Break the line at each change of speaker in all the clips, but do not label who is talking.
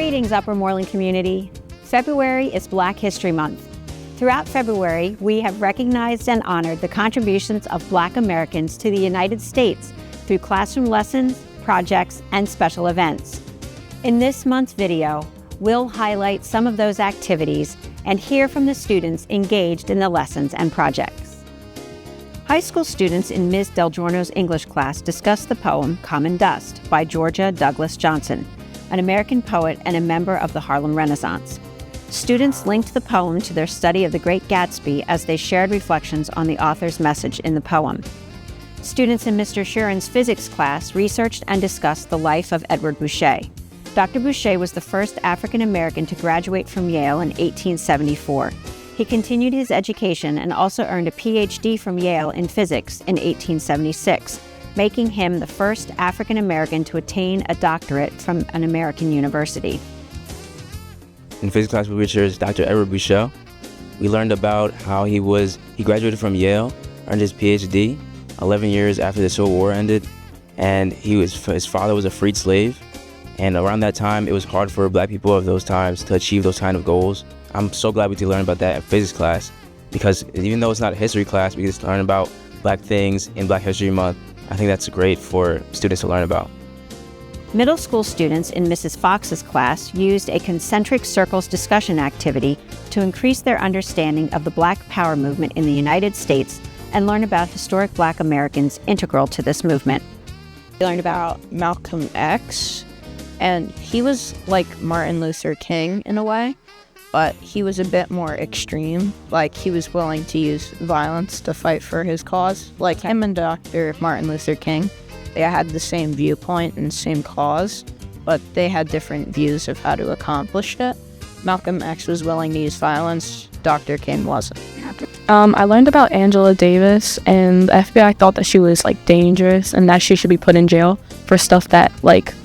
Greetings, Upper Moreland community. February is Black History Month. Throughout February, we have recognized and honored the contributions of Black Americans to the United States through classroom lessons, projects, and special events. In this month's video, we'll highlight some of those activities and hear from the students engaged in the lessons and projects. High school students in Ms. Del Giorno's English class discussed the poem Common Dust by Georgia Douglas Johnson, an American poet and a member of the Harlem Renaissance. Students linked the poem to their study of The Great Gatsby as they shared reflections on the author's message in the poem. Students in Mr. Shuren's physics class researched and discussed the life of Edward Boucher. Dr. Boucher was the first African American to graduate from Yale in 1874. He continued his education and also earned a PhD from Yale in physics in 1876, making him the first African American to attain a doctorate from an American university.
In physics class, we featured Dr. Edward Boucher. We learned about how he graduated from Yale, earned his PhD 11 years after the Civil War ended, and his father was a freed slave. And around that time, it was hard for Black people of those times to achieve those kind of goals. I'm so glad we did learn about that in physics class, because even though it's not a history class, we just learn about Black things in Black History Month. I think that's great for students to learn about.
Middle school students in Mrs. Fox's class used a concentric circles discussion activity to increase their understanding of the Black Power movement in the United States and learn about historic Black Americans integral to this movement.
We learned about Malcolm X, and he was like Martin Luther King in a way, but he was a bit more extreme. Like, he was willing to use violence to fight for his cause. Like him and Dr. Martin Luther King, they had the same viewpoint and same cause, but they had different views of how to accomplish it. Malcolm X was willing to use violence, Dr. King wasn't.
I learned about Angela Davis, and the FBI thought that she was like dangerous and that she should be put in jail for stuff that like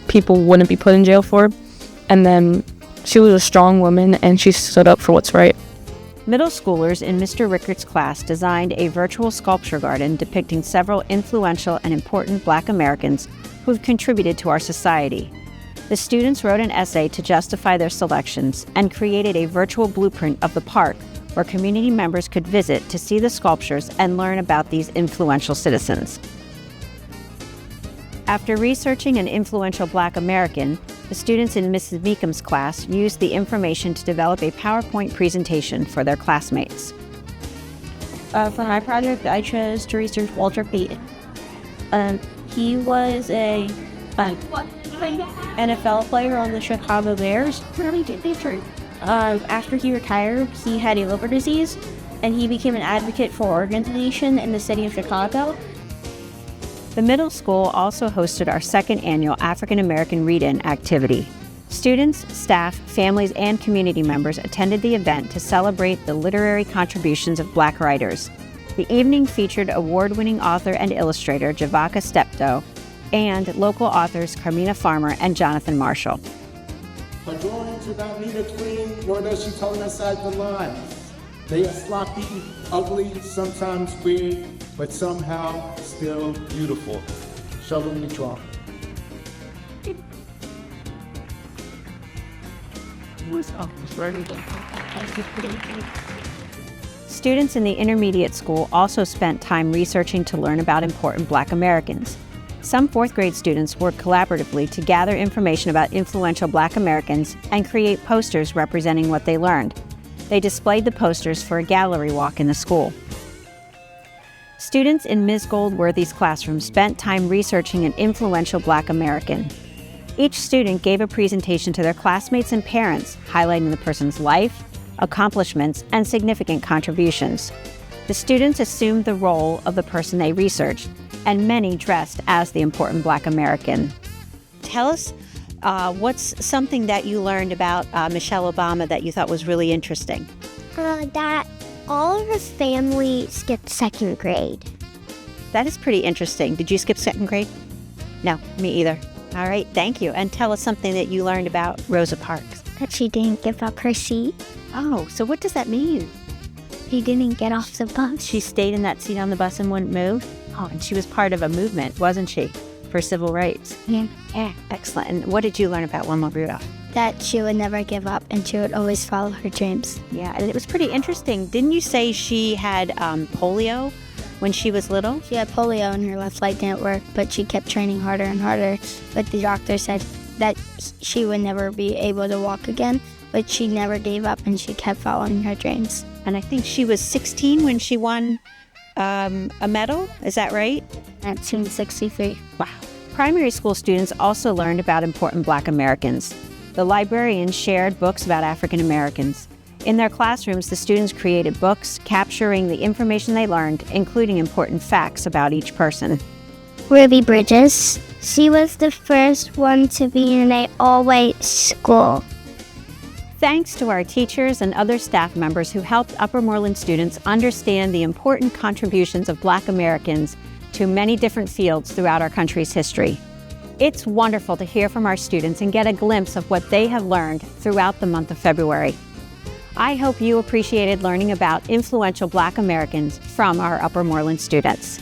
people wouldn't be put in jail for. And then she was a strong woman and she stood up for what's right.
Middle schoolers in Mr. Rickards' class designed a virtual sculpture garden depicting several influential and important Black Americans who have contributed to our society. The students wrote an essay to justify their selections and created a virtual blueprint of the park where community members could visit to see the sculptures and learn about these influential citizens. After researching an influential Black American, the students in Mrs. Meekum's class used the information to develop a PowerPoint presentation for their classmates.
For my project, I chose to research Walter Payton. He was a NFL player on the Chicago Bears. After he retired, he had a liver disease, and he became an advocate for organ donation in the city of Chicago.
The middle school also hosted our second annual African American Read-In activity. Students, staff, families, and community members attended the event to celebrate the literary contributions of Black writers. The evening featured award-winning author and illustrator Javaka Steptoe and local authors Carmina Farmer and Jonathan Marshall.
Her drawings do not mean a queen, nor does she coincide the lines. They are sloppy, ugly, sometimes weird, but somehow still beautiful. Show them the draw.
Students in the intermediate school also spent time researching to learn about important Black Americans. Some fourth grade students worked collaboratively to gather information about influential Black Americans and create posters representing what they learned. They displayed the posters for a gallery walk in the school. Students in Ms. Goldworthy's classroom spent time researching an influential Black American. Each student gave a presentation to their classmates and parents, highlighting the person's life, accomplishments, and significant contributions. The students assumed the role of the person they researched, and many dressed as the important Black American. Tell us what's something that you learned about Michelle Obama that you thought was really interesting?
That all of her family skipped second grade.
That is pretty interesting. Did you skip second grade? No, me either. All right, thank you. And tell us something that you learned about Rosa Parks.
That she didn't give up her seat.
Oh, so what does that mean?
She didn't get off the bus.
She stayed in that seat on the bus and wouldn't move? Oh, and she was part of a movement, wasn't she? for civil rights.
Yeah.
Yeah, excellent. And what did you learn about Wilma Rudolph?
That she would never give up and she would always follow her dreams.
Yeah, and it was pretty interesting. Didn't you say she had polio when she was little?
She had polio and her left leg didn't work, but she kept training harder and harder. But the doctor said that she would never be able to walk again, but she never gave up and she kept following her dreams.
And I think she was 16 when she won a medal. Is that right?
1963.
Wow. Primary school students also learned about important Black Americans. The librarians shared books about African Americans. In their classrooms, the students created books capturing the information they learned, including important facts about each person.
Ruby Bridges. She was the first one to be in an all-white school.
Thanks to our teachers and other staff members who helped Upper Moreland students understand the important contributions of Black Americans to many different fields throughout our country's history. It's wonderful to hear from our students and get a glimpse of what they have learned throughout the month of February. I hope you appreciated learning about influential Black Americans from our Upper Moreland students.